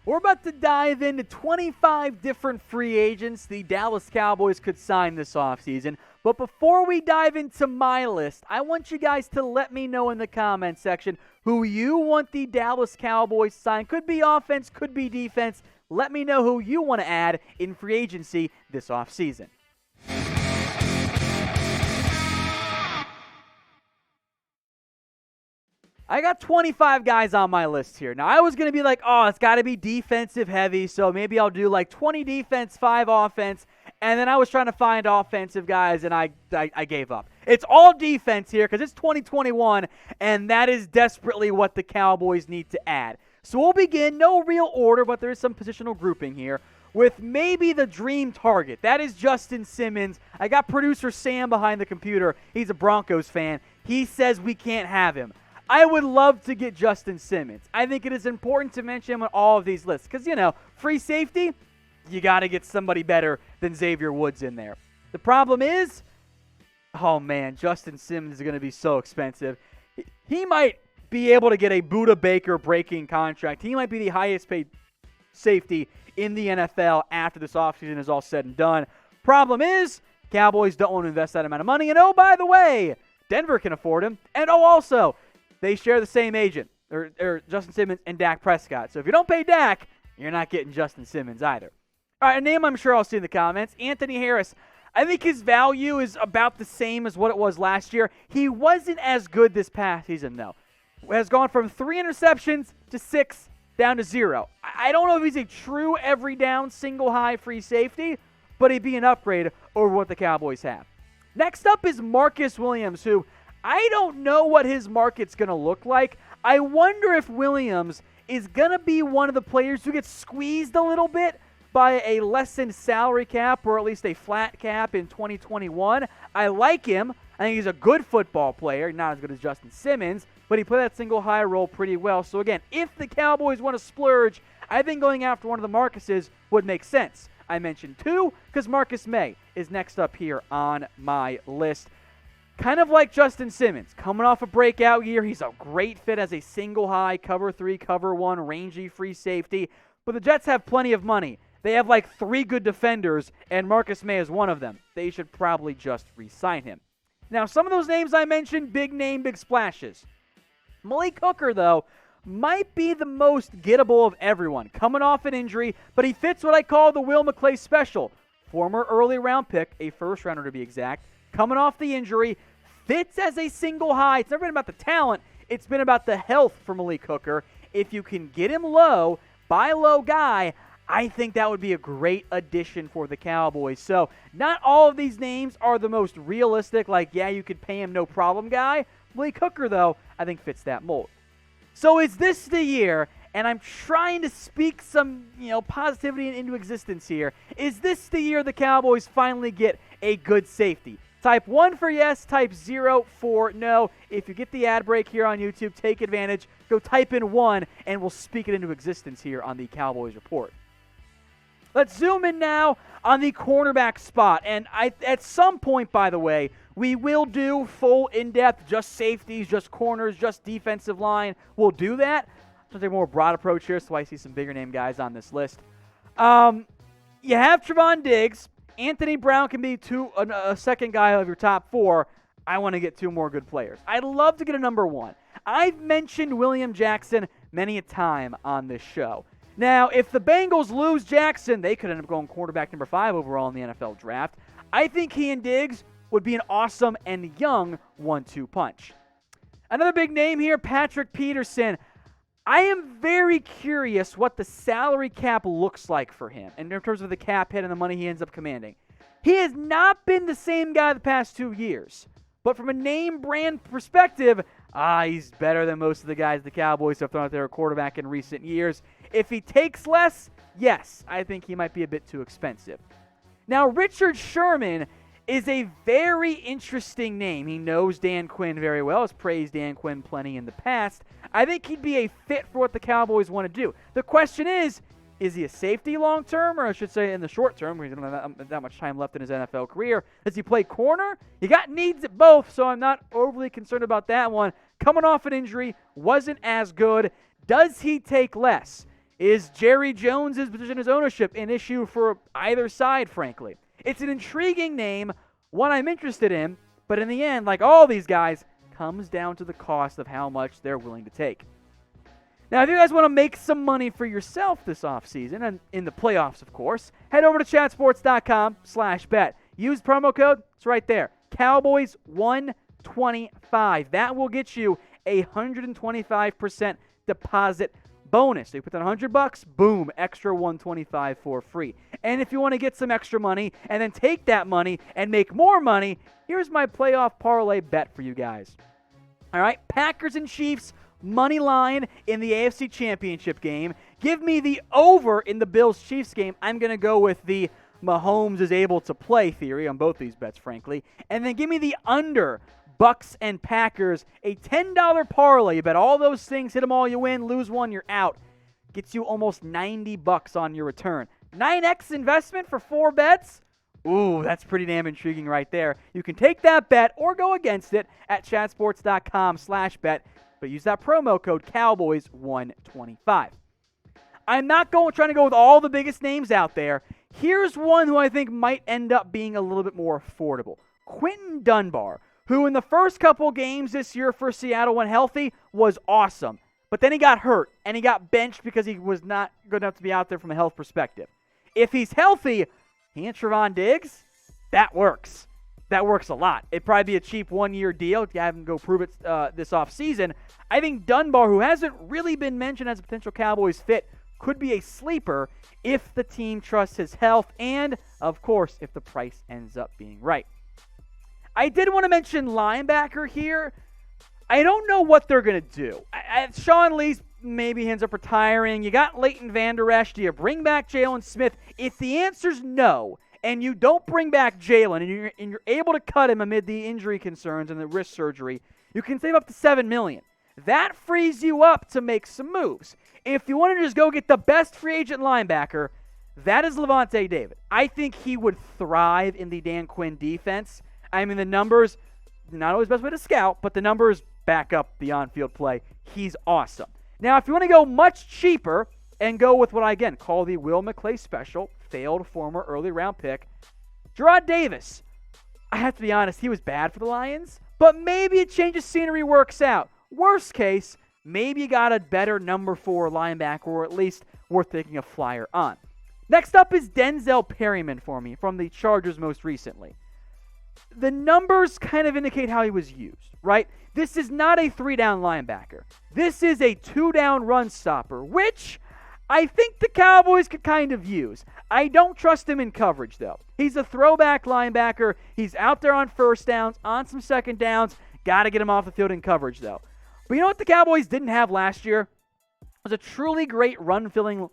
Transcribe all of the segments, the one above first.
We're about to dive into 25 different free agents the Dallas Cowboys could sign this offseason. But before we dive into my list, I want you guys to let me know in the comments section who you want the Dallas Cowboys to sign. Could be offense, could be defense. Let me know who you want to add in free agency this offseason. I got 25 guys on my list here. Now, I was going to be like, oh, it's got to be defensive heavy, so maybe I'll do like 20 defense, 5 offense, and then I was trying to find offensive guys, and I gave up. It's all defense here because it's 2021, and that is desperately what the Cowboys need to add. So we'll begin, no real order, but there is some positional grouping here, with maybe the dream target. That is Justin Simmons. I got producer Sam behind the computer. He's a Broncos fan. He says we can't have him. I would love to get Justin Simmons. I think it is important to mention him on all of these lists because, you know, free safety, you got to get somebody better than Xavier Woods in there. The problem is, oh, man, Justin Simmons is going to be so expensive. He might be able to get a Budda Baker breaking contract. He might be the highest paid safety in the NFL after this offseason is all said and done. Problem is, Cowboys don't want to invest that amount of money. And, oh, by the way, Denver can afford him. And, oh, also, they share the same agent, or Justin Simmons and Dak Prescott. So if you don't pay Dak, you're not getting Justin Simmons either. All right, a name I'm sure I'll see in the comments, Anthony Harris. I think his value is about the same as what it was last year. He wasn't as good this past season, though. Has gone from 3 interceptions to 6 down to 0. I don't know if he's a true every down, single high free safety, but he'd be an upgrade over what the Cowboys have. Next up is Marcus Williams, who I don't know what his market's going to look like. I wonder if Williams is going to be one of the players who gets squeezed a little bit by a lessened salary cap or at least a flat cap in 2021. I like him. I think he's a good football player, not as good as Justin Simmons, but he played that single high role pretty well. So again, if the Cowboys want to splurge, I think going after one of the Marcuses would make sense. I mentioned 2 because Marcus Maye is next up here on my list. Kind of like Justin Simmons, coming off a breakout year. He's a great fit as a single high, cover 3, cover 1, rangy free safety. But the Jets have plenty of money. They have like 3 good defenders, and Marcus Maye is one of them. They should probably just re-sign him. Now, some of those names I mentioned, big name, big splashes. Malik Hooker, though, might be the most gettable of everyone. Coming off an injury, but he fits what I call the Will McClay special. Former early round pick, a first rounder to be exact. Coming off the injury, fits as a single high. It's never been about the talent. It's been about the health for Malik Hooker. If you can get him low, buy low guy, I think that would be a great addition for the Cowboys. So not all of these names are the most realistic, like, yeah, you could pay him no problem guy. Malik Hooker, though, I think fits that mold. So is this the year, and I'm trying to speak some, positivity into existence here, is this the year the Cowboys finally get a good safety? Type 1 for yes, type 0 for no. If you get the ad break here on YouTube, take advantage. Go type in 1, and we'll speak it into existence here on the Cowboys Report. Let's zoom in now on the cornerback spot. And at some point, by the way, we will do full in-depth, just safeties, just corners, just defensive line. We'll do that. I'm going to take a more broad approach here, so I see some bigger name guys on this list. You have Trevon Diggs. Anthony Brown can be a second guy of your top 4. I want to get 2 more good players. I'd love to get a number 1. I've mentioned William Jackson many a time on this show. Now, if the Bengals lose Jackson, they could end up going quarterback number 5 overall in the NFL draft. I think he and Diggs would be an awesome and young 1-2 punch. Another big name here, Patrick Peterson. I am very curious what the salary cap looks like for him in terms of the cap hit and the money he ends up commanding. He has not been the same guy the past 2 years. But from a name brand perspective, he's better than most of the guys the Cowboys have thrown out there at quarterback in recent years. If he takes less, yes, I think he might be a bit too expensive. Now, Richard Sherman is a very interesting name. He knows Dan Quinn very well, has praised Dan Quinn plenty in the past. I think he'd be a fit for what the Cowboys want to do. The question is he a safety long-term, or I should say in the short term, because he doesn't have that much time left in his NFL career? Does he play corner? You got needs at both, so I'm not overly concerned about that one. Coming off an injury, wasn't as good. Does he take less? Is Jerry Jones's position as ownership an issue for either side, frankly? It's an intriguing name, one I'm interested in, but in the end, like all these guys, comes down to the cost of how much they're willing to take. Now, if you guys want to make some money for yourself this offseason, and in the playoffs, of course, head over to chatsports.com/bet. Use promo code, it's right there, Cowboys125. That will get you a 125% deposit bonus. So you put down $100, boom, extra 125 for free. And if you want to get some extra money and then take that money and make more money, here's my playoff parlay bet for you guys. All right, Packers and Chiefs money line in the AFC Championship game. Give me the over in the Bills-Chiefs game. I'm going to go with the Mahomes is able to play theory on both these bets, frankly. And then give me the under Bucks and Packers, a $10 parlay. You bet all those things, hit them all, you win, lose one, you're out. Gets you almost $90 on your return. 9x investment for 4 bets? Ooh, that's pretty damn intriguing right there. You can take that bet or go against it at chatsports.com/bet, but use that promo code Cowboys125. I'm not trying to go with all the biggest names out there. Here's one who I think might end up being a little bit more affordable. QUINTON DUNBAR, who in the first couple games this year for Seattle when healthy was awesome. But then he got hurt, and he got benched because he was not good enough to be out there from a health perspective. If he's healthy, he and Trevon Diggs, that works. That works a lot. It'd probably be a cheap one-year deal if you have him go prove it this offseason. I think Dunbar, who hasn't really been mentioned as a potential Cowboys fit, could be a sleeper if the team trusts his health and, of course, if the price ends up being right. I did want to mention linebacker here. I don't know what they're going to do. Sean Lee's maybe ends up retiring. You got Leighton Vander Esch. Do you bring back Jalen Smith? If the answer's no, and you don't bring back Jalen, and you're able to cut him amid the injury concerns and the wrist surgery, you can save up to $7 million. That frees you up to make some moves. If you want to just go get the best free agent linebacker, that is LAVONTE David. I think he would thrive in the Dan Quinn defense. I mean, the numbers, not always the best way to scout, but the numbers back up the on-field play. He's awesome. Now, if you want to go much cheaper and go with what I, again, call the Will McClay special, failed former early-round pick, JARRAD Davis. I have to be honest, he was bad for the Lions, but maybe a change of scenery works out. Worst case, maybe you got a better number 4 linebacker, or at least worth taking a flyer on. Next up is DENZEL PERRYMAN for me from the Chargers most recently. The numbers kind of indicate how he was used, right? This is not a 3-down linebacker. This is a 2-down run stopper, which I think the Cowboys could kind of use. I don't trust him in coverage, though. He's a throwback linebacker. He's out there on first downs, on some second downs. Got to get him off the field in coverage, though. But you know what the Cowboys didn't have last year? It was a truly great run-filling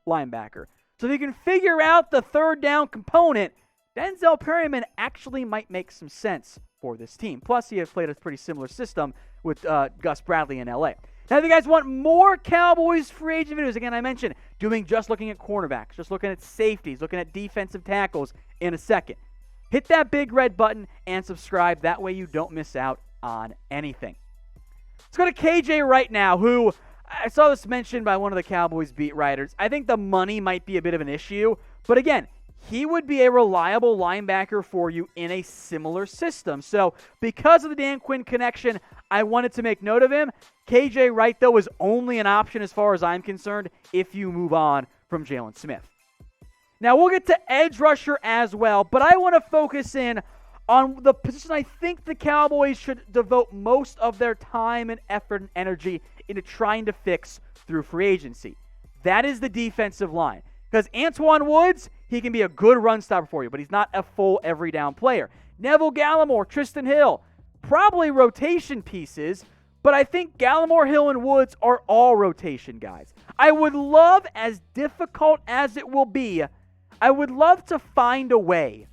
linebacker. So if you can figure out the third down component, DENZEL PERRYMAN actually might make some sense for this team. Plus, he has played a pretty similar system with Gus Bradley in LA. Now, if you guys want more Cowboys free agent videos, again, I mentioned just looking at cornerbacks, just looking at safeties, looking at defensive tackles in a second. Hit that big red button and subscribe. That way you don't miss out on anything. Let's go to KJ right now, who I saw this mentioned by one of the Cowboys beat writers. I think the money might be a bit of an issue, but again, he would be a reliable linebacker for you in a similar system. So because of the Dan Quinn connection, I wanted to make note of him. KJ Wright, though, is only an option as far as I'm concerned if you move on from Jalen Smith. Now, we'll get to edge rusher as well, but I want to focus in on the position I think the Cowboys should devote most of their time and effort and energy into trying to fix through free agency. That is the defensive line. Because Antoine Woods, he can be a good run stopper for you, but he's not a full every down player. Neville Gallimore, Tristan Hill, probably rotation pieces, but I think Gallimore, Hill, and Woods are all rotation guys. I would love, as difficult as it will be, I would love to find a way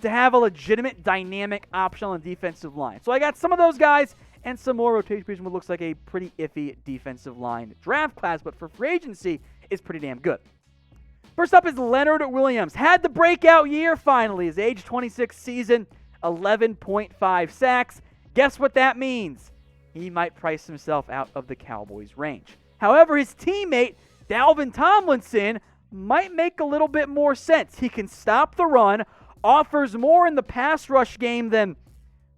to have a legitimate dynamic option on the defensive line. So I got some of ththose guys and some more rotation pieces, what looks like a pretty iffy defensive line draft class, but for free agency, is pretty damn good. First up is Leonard Williams. Had the breakout year finally. His age 26 season, 11.5 sacks. Guess what that means? He might price himself out of the Cowboys' range. However, his teammate, Dalvin Tomlinson might make a little bit more sense. He can stop the run, offers more in the pass rush game than,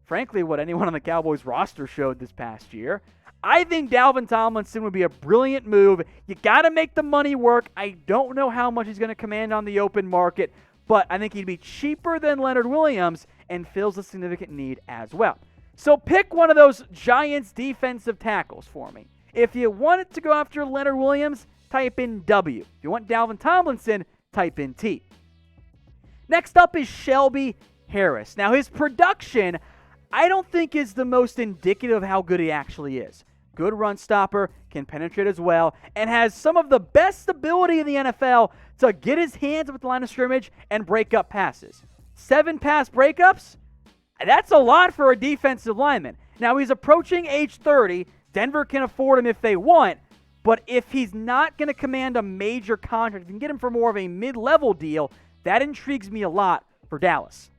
frankly, what anyone on the Cowboys roster showed this past year. I think Dalvin Tomlinson would be a brilliant move. You got to make the money work. I don't know how much he's going to command on the open market, but I think he'd be cheaper than Leonard Williams and fills a significant need as well. So pick one of those Giants defensive tackles for me. If you want to go after Leonard Williams, type in W. If you want Dalvin Tomlinson, type in T. Next up is Shelby Harris. Now, his production, I don't think is the most indicative of how good he actually is. Good run stopper, can penetrate as well, and has some of the best ability in the NFL to get his hands with the line of scrimmage and break up passes. 7 pass breakups? That's a lot for a defensive lineman. Now, he's approaching age 30. Denver can afford him if they want, but if he's not going to command a major contract, if you can get him for more of a mid-level deal, that intrigues me a lot for Dallas.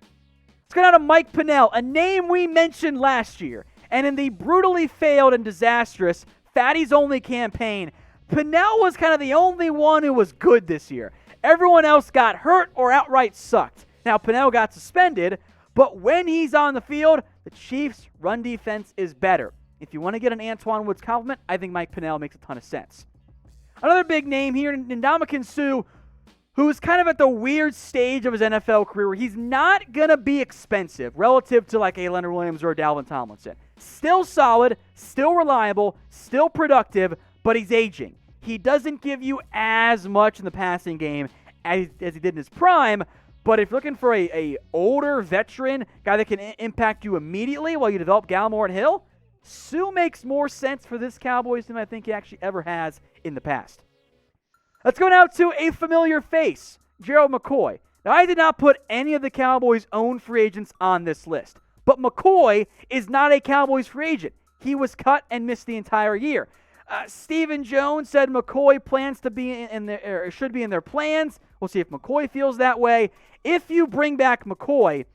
Let's go down to Mike Pennel, a name we mentioned last year. And in the brutally failed and disastrous Fatty's Only campaign, Pennel was kind of the only one who was good this year. Everyone else got hurt or outright sucked. Now, Pennel got suspended, but when he's on the field, the Chiefs' run defense is better. If you want to get an Antoine Woods compliment, I think Mike Pennel makes a ton of sense. Another big name here, NDAMUKONG Suh, who's kind of at the weird stage of his NFL career where he's not going to be expensive relative to like a Leonard Williams or a Dalvin Tomlinson. Still solid, still reliable, still productive, but he's aging. He doesn't give you as much in the passing game as he did in his prime, but if you're looking for a older veteran, guy that can impact you immediately while you develop Gallimore and Hill, Suh makes more sense for this Cowboys than I think he actually ever has in the past. Let's go now to a familiar face, Gerald McCoy. Now, I did not put any of the Cowboys' own free agents on this list, but McCoy is not a Cowboys free agent. He was cut and missed the entire year. Stephen Jones said McCoy plans to be should be in their plans. We'll see if McCoy feels that way. If you bring back McCoy,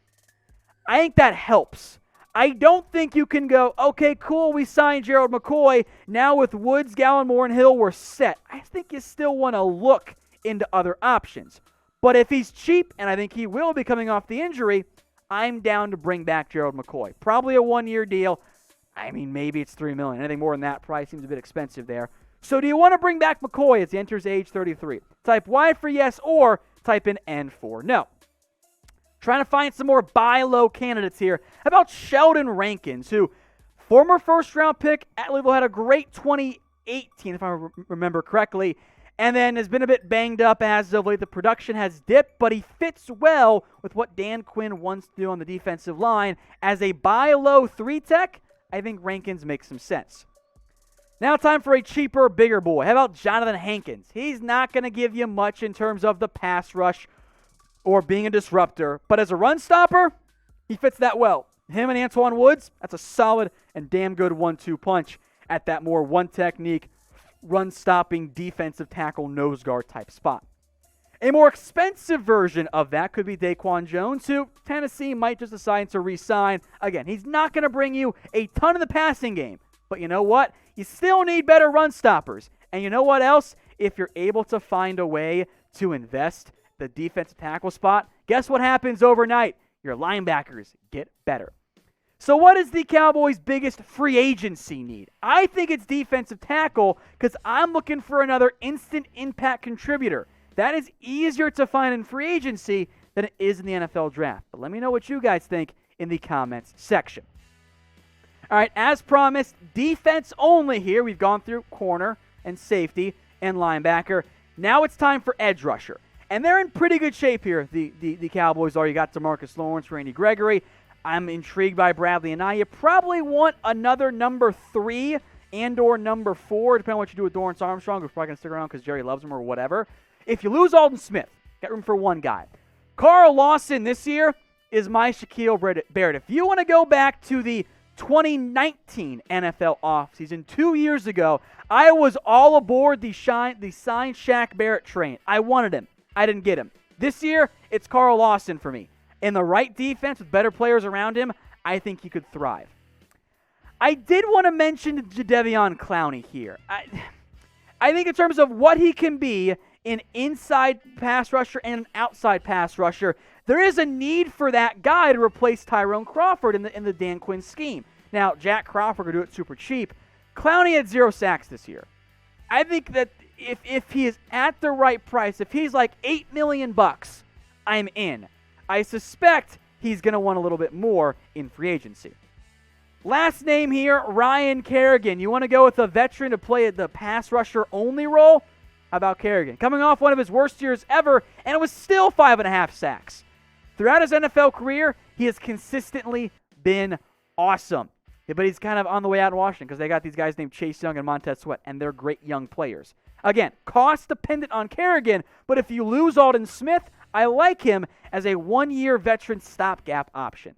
I think that helps. I don't think you can go, okay, cool, we signed Gerald McCoy. Now with Woods, Gallimore, and Hill, we're set. I think you still want to look into other options. But if he's cheap, and I think he will be coming off the injury, I'm down to bring back Gerald McCoy. Probably a one-year deal. I mean, maybe it's $3 million. Anything more than that probably seems a bit expensive there. So do you want to bring back McCoy as he enters age 33? Type Y for yes, or type in N for no. Trying to find some more buy low candidates here. How about Sheldon Rankins, who former first-round pick at Louisville, had a great 2018, if I remember correctly, and then has been a bit banged up as of late. The production has dipped, but he fits well with what Dan Quinn wants to do on the defensive line. As a buy low 3-tech, I think Rankins makes some sense. Now time for a cheaper, bigger boy. How about Jonathan Hankins? He's not going to give you much in terms of the pass rush or being a disruptor, but as a run stopper, he fits that well. Him and Antoine Woods, that's a solid and damn good 1-2 punch at that more one-technique, run-stopping defensive tackle nose guard type spot. A more expensive version of that could be DAQUAN Jones, who Tennessee might just decide to re-sign. Again, he's not going to bring you a ton of the passing game, but you know what? You still need better run stoppers. And you know what else? If you're able to find a way to invest the defensive tackle spot, guess what happens overnight? Your linebackers get better. So what is the Cowboys' biggest free agency need? I think it's defensive tackle because I'm looking for another instant impact contributor. That is easier to find in free agency than it is in the NFL draft. But let me know what you guys think in the comments section. All right, as promised, defense only here. We've gone through corner and safety and linebacker. Now it's time for edge rusher. And they're in pretty good shape here, the Cowboys are. You got DeMarcus Lawrence, Randy Gregory. I'm intrigued by Bradley and You probably want another number 3 and or number 4, depending on what you do with Dorrance Armstrong, who's probably going to stick around because Jerry loves him or whatever. If you lose Alden Smith, got room for one guy. Carl Lawson this year is my Shaquille Barrett. If you want to go back to the 2019 NFL offseason, 2 years ago, I was all aboard the signed Shaq Barrett train. I wanted him. I didn't get him. This year, it's Carl Lawson for me. In the right defense with better players around him, I think he could thrive. I did want to mention Jadeveon Clowney here. I think in terms of what he can be an inside pass rusher and an outside pass rusher, there is a need for that guy to replace Tyrone Crawford in the Dan Quinn scheme. Now, Jack Crawford could do it super cheap. Clowney had 0 sacks this year. I think that if he is at the right price, if he's like $8 million, I'm in. I suspect he's going to want a little bit more in free agency. Last name here, Ryan Kerrigan. You want to go with a veteran to play the pass rusher only role? How about Kerrigan? Coming off one of his worst years ever, and it was still 5.5 sacks. Throughout his NFL career, he has consistently been awesome. Yeah, but he's kind of on the way out in Washington because they got these guys named Chase Young and Montez Sweat, and they're great young players. Again, cost dependent on Kerrigan, but if you lose Aldon Smith, I like him as a 1-year veteran stopgap option.